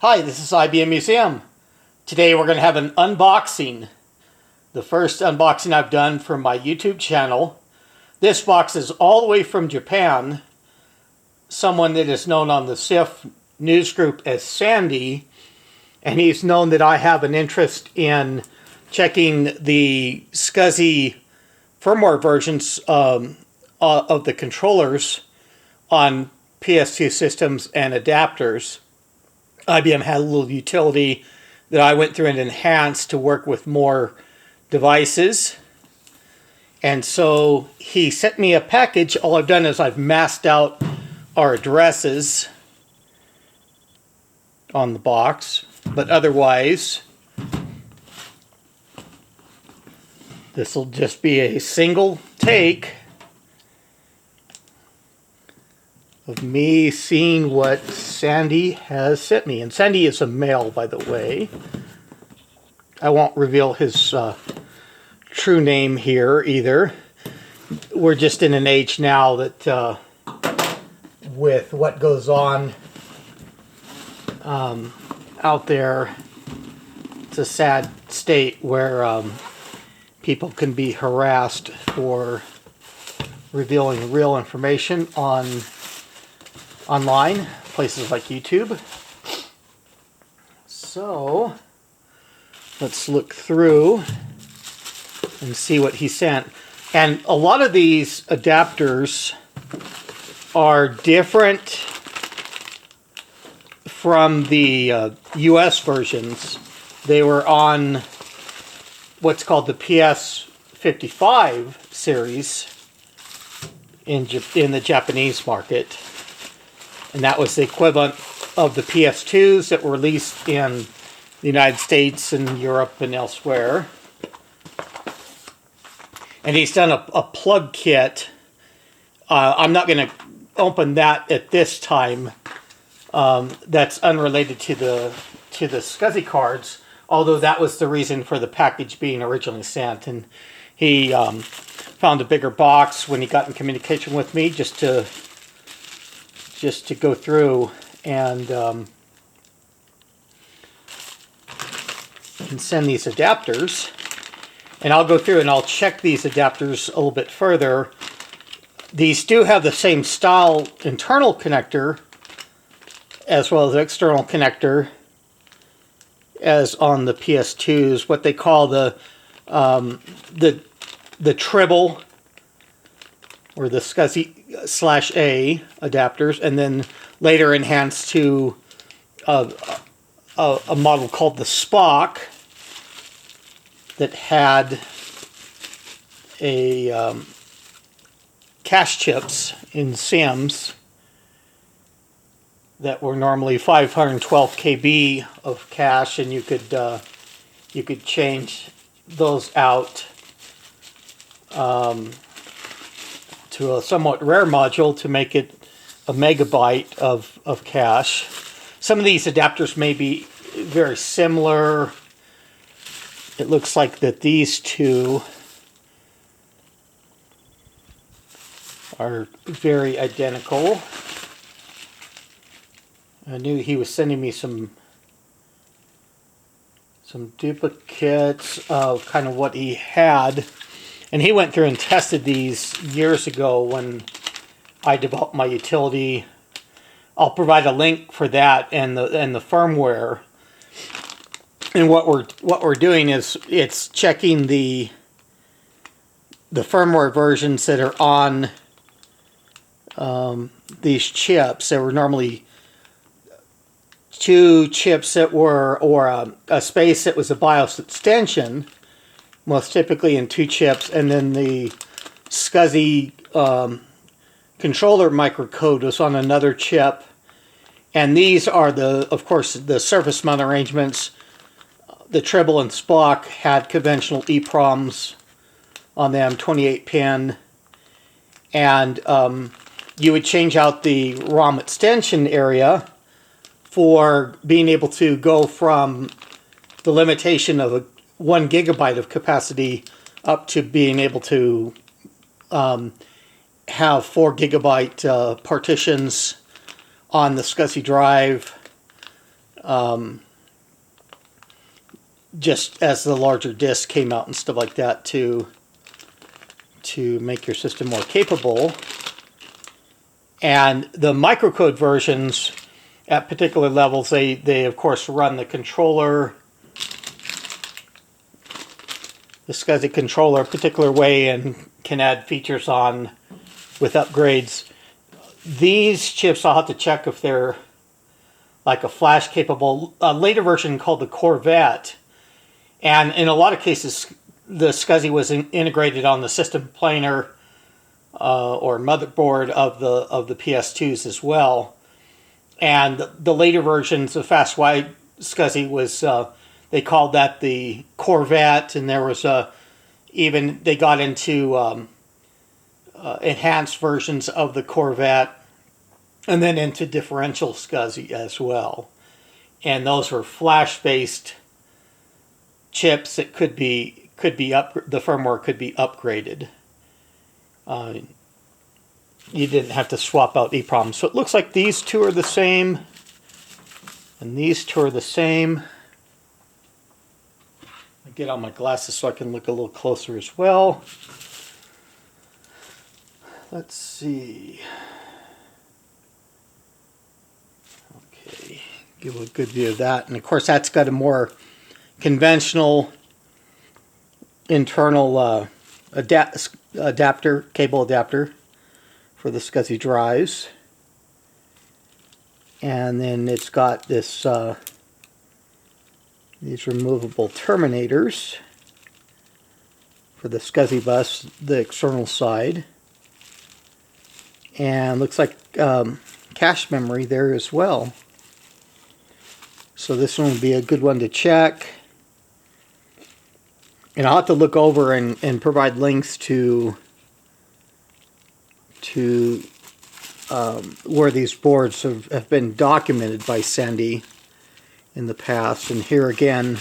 Hi, this is IBM Museum. Today we're going to have an unboxing. The first unboxing I've done for my YouTube channel. This box is all the way from Japan. Someone that is known on the CSIPH news group as Sandy. And he's known that I have an interest in checking the SCSI firmware versions of the controllers on PS2 systems and adapters. IBM had a little utility that I went through and enhanced to work with more devices. And so he sent me a package. All I've done is I've masked out our addresses on the box. But otherwise, this will just be a single take of me seeing what Sandy has sent me. And Sandy is a male, by the way. I won't reveal his true name here either. We're just in an age now that with what goes on out there, it's a sad state where people can be harassed for revealing real information online, places like YouTube. So let's look through and see what he sent. And a lot of these adapters are different from the US versions. They were on what's called the PS55 series in the Japanese market. And that was the equivalent of the PS2s that were released in the United States and Europe and elsewhere. And he's done a plug kit. I'm not going to open that at this time. That's unrelated to the SCSI cards, although that was the reason for the package being originally sent. And he found a bigger box when he got in communication with me just to go through and send these adapters. And I'll go through and I'll check these adapters a little bit further. These do have the same style internal connector as well as external connector as on the PS2s. What they call the tribble or the SCSI A adapters, and then later enhanced to a model called the Spock that had a cache chips in SIMs that were normally 512 KB of cache, and you could change those out to a somewhat rare module to make it a megabyte of cache. Some of these adapters may be very similar. It looks like that these two are very identical. I knew he was sending me some duplicates of kind of what he had. And he went through and tested these years ago when I developed my utility. I'll provide a link for that and the firmware. And what we're doing is it's checking the firmware versions that are on these chips. There were normally two chips that were, or a space that was a BIOS extension, most typically in two chips, and then the SCSI controller microcode was on another chip. And these are of course, the surface mount arrangements. The Tribble and Spock had conventional EPROMs on them, 28 pin, and you would change out the ROM extension area for being able to go from the limitation of 1 gigabyte of capacity up to being able to have 4 gigabyte partitions on the SCSI drive. just as the larger disk came out and stuff like that to make your system more capable. And the microcode versions at particular levels, they of course run the controller, the SCSI controller a particular way and can add features on with upgrades. These chips, I'll have to check if they're like a flash capable, later version called the Corvette. And in a lot of cases, the SCSI was integrated on the system planar or motherboard of the PS2s as well. And the later versions of fast wide SCSI was, they called that the Corvette, and there was even, they got into enhanced versions of the Corvette, and then into differential SCSI as well. And those were flash-based chips that could be the firmware could be upgraded. You didn't have to swap out EEPROMs. So it looks like these two are the same, and these two are the same. I get on my glasses so I can look a little closer as well. Let's see. Okay, give a good view of that. And of course that's got a more conventional internal cable adapter for the SCSI drives. And then it's got this these removable terminators for the SCSI bus, the external side. And looks like cache memory there as well. So this one would be a good one to check. And I'll have to look over and provide links to where these boards have been documented by Sandy in the past. And here again,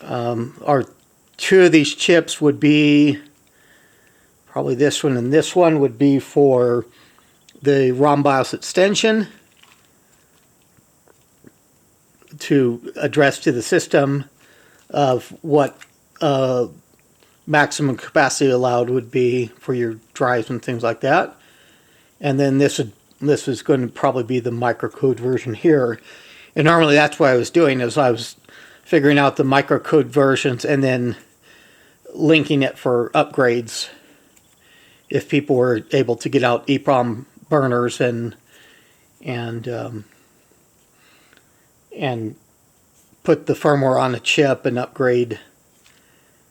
our two of these chips would be probably this one, and this one would be for the ROM BIOS extension to address to the system of what maximum capacity allowed would be for your drives and things like that. And then this is going to probably be the microcode version here. And normally that's what I was doing, is I was figuring out the microcode versions and then linking it for upgrades if people were able to get out EEPROM burners and put the firmware on a chip and upgrade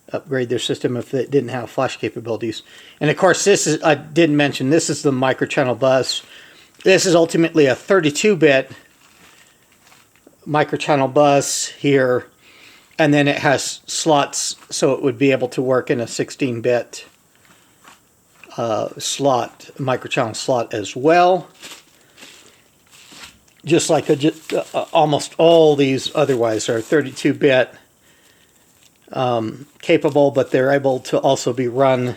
their system if it didn't have flash capabilities. And of course, this is, I didn't mention, this is the microchannel bus. This is ultimately a 32-bit microchannel bus here, and then it has slots, so it would be able to work in a 16-bit slot, microchannel slot as well. Just like almost all these otherwise are 32-bit capable, but they're able to also be run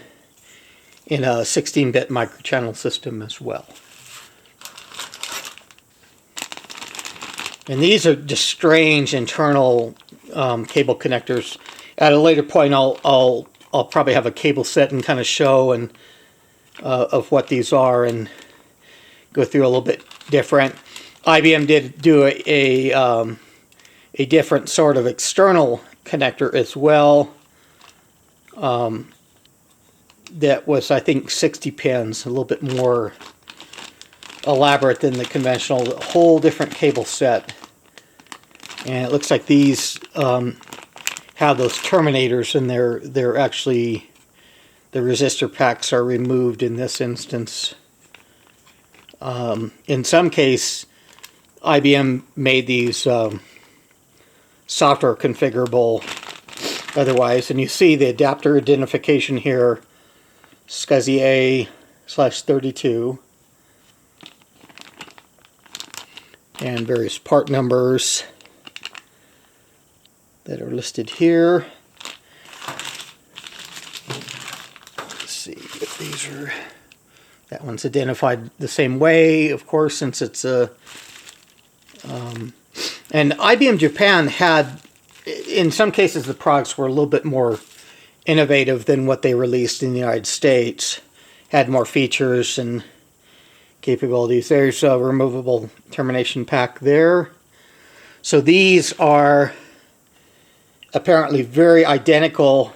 in a 16-bit microchannel system as well. And these are just strange internal cable connectors. At a later point, I'll probably have a cable set and kind of show and of what these are and go through a little bit different. IBM did do a different sort of external connector as well. That was, I think, 60 pins, a little bit more elaborate than the conventional, a whole different cable set. And it looks like these have those terminators, and they're actually, the resistor packs are removed in this instance. In some case, IBM made these software configurable otherwise, and you see the adapter identification here, SCSI A/32, and various part numbers that are listed here. Let's see if these are, that one's identified the same way, of course, since it's a And IBM Japan had, in some cases, the products were a little bit more innovative than what they released in the United States. Had more features and capabilities. There's a removable termination pack there. So these are apparently very identical,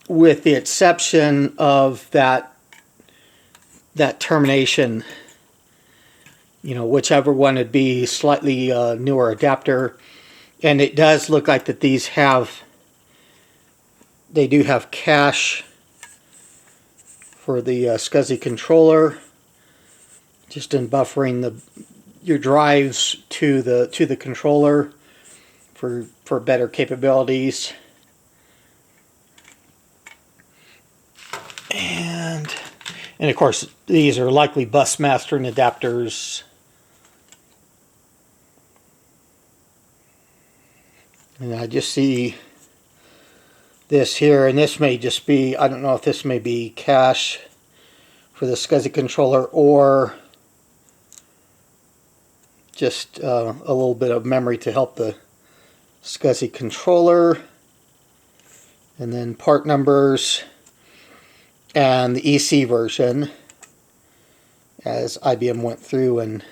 with the exception of that termination, whichever one would be slightly newer adapter. And it does look like that these they do have cache for the SCSI controller, just in buffering your drives to the controller for better capabilities. And of course, these are likely bus mastering adapters. And I just see this here, and this may just be, I don't know if this may be cache for the SCSI controller or just a little bit of memory to help the SCSI controller. And then part numbers and the EC version, as IBM went through and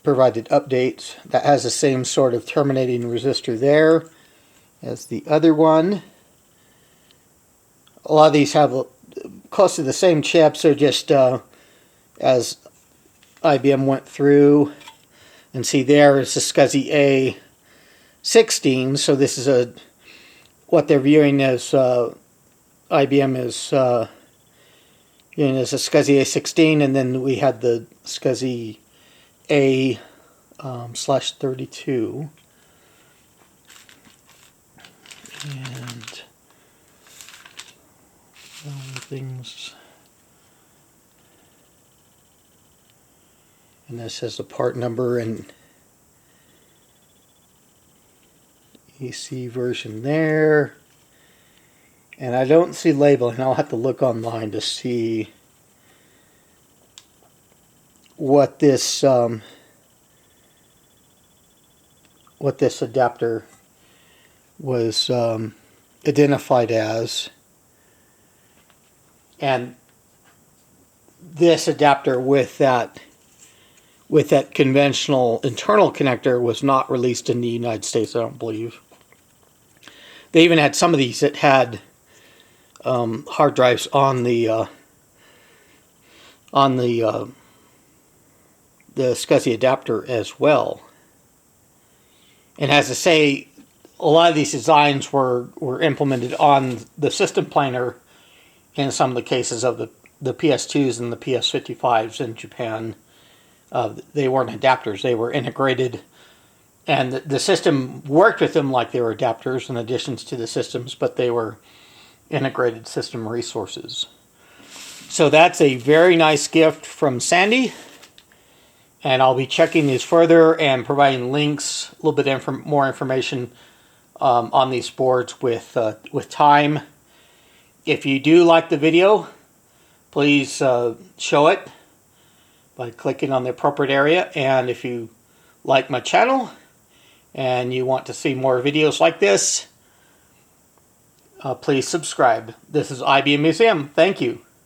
provided updates. That has the same sort of terminating resistor there as the other one. A lot of these have close to the same chips. They're just as IBM went through, and see there is the SCSI A16. So this is what they're viewing as IBM is viewing as a SCSI A16, and then we had the SCSI A /32. And things, and this has the part number and EC version there. And I don't see labeling. I'll have to look online to see what this adapter was identified as. And this adapter with that conventional internal connector was not released in the United States, I don't believe. They even had some of these that had hard drives on the SCSI adapter as well. And as I say, a lot of these designs were implemented on the system planar in some of the cases of the PS2s and the PS55s in Japan. They weren't adapters, they were integrated. And the system worked with them like they were adapters in additions to the systems, but they were integrated system resources. So that's a very nice gift from Sandy. And I'll be checking these further and providing links, a little bit more information on these boards with time. If you do like the video, please show it by clicking on the appropriate area. And if you like my channel and you want to see more videos like this, please subscribe. This is IBM Museum. Thank you.